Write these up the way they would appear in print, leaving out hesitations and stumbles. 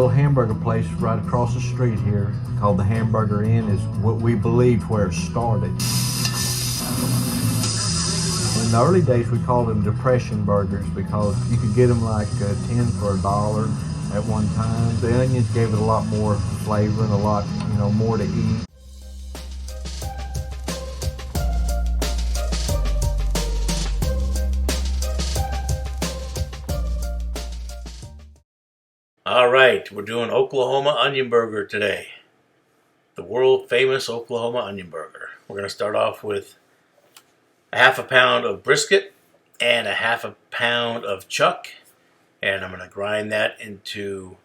Little hamburger place right across the street here called the Hamburger Inn is what we believed where it started. In the early days, we called them depression burgers because you could get them like 10 for $1 at one time. The onions gave it a lot more flavor and a lot, more to eat. All right, we're doing Oklahoma onion burger today. The world famous Oklahoma onion burger. We're going to start off with a half a pound of brisket and a half a pound of chuck. And I'm going to grind that into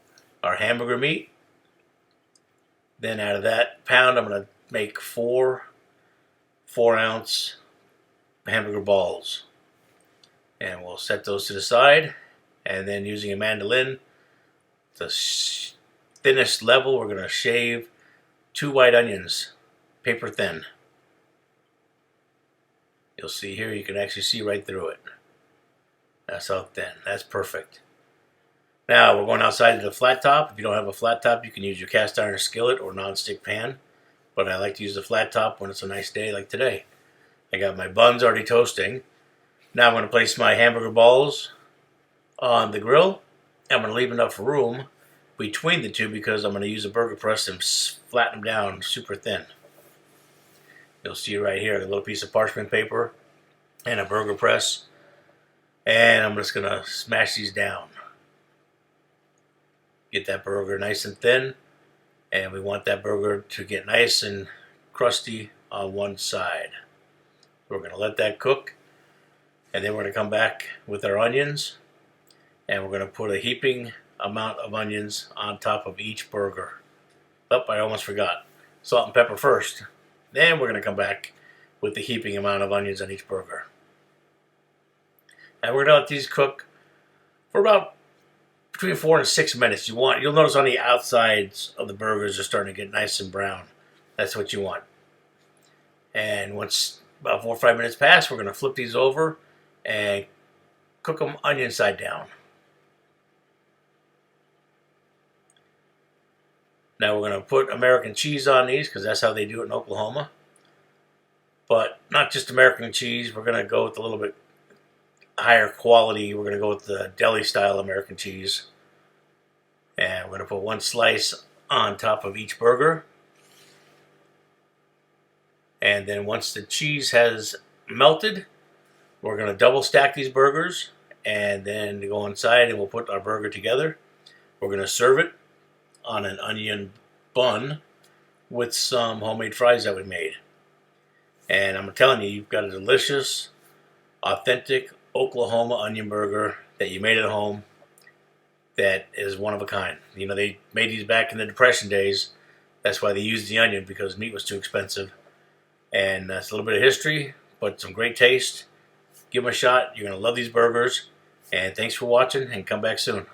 our hamburger meat. Then out of that pound, I'm going to make four 4-ounce hamburger balls. And we'll set those to the side. And then using a mandolin, the thinnest level, we're going to shave 2 white onions, paper thin. You'll see here, you can actually see right through it. That's how thin. That's perfect. Now we're going outside to the flat top. If you don't have a flat top, you can use your cast iron skillet or non-stick pan. But I like to use the flat top when it's a nice day like today. I got my buns already toasting. Now I'm going to place my hamburger balls on the grill. I'm going to leave enough room between the two because I'm going to use a burger press and flatten them down super thin. You'll see right here a little piece of parchment paper and a burger press. And I'm just going to smash these down. Get that burger nice and thin. And we want that burger to get nice and crusty on one side. We're going to let that cook. And then we're going to come back with our onions. And we're going to put a heaping amount of onions on top of each burger. Oh, I almost forgot. Salt and pepper first. Then we're going to come back with the heaping amount of onions on each burger. And we're going to let these cook for about between 4 and 6 minutes. You'll notice on the outsides of the burgers are starting to get nice and brown. That's what you want. And once about 4 or 5 minutes pass, we're going to flip these over and cook them onion side down. Now we're going to put American cheese on these because that's how they do it in Oklahoma. But not just American cheese. We're going to go with a little bit higher quality. We're going to go with the deli style American cheese. And we're going to put 1 slice on top of each burger. And then once the cheese has melted, we're going to double stack these burgers and then go inside and we'll put our burger together. We're going to serve it on an onion bun with some homemade fries that we made. And I'm telling you, you've got a delicious, authentic Oklahoma onion burger that you made at home that is one of a kind. They made these back in the Depression days. That's why they used the onion, because meat was too expensive. And that's a little bit of history, but some great taste. Give them a shot. You're going to love these burgers. And thanks for watching, and come back soon.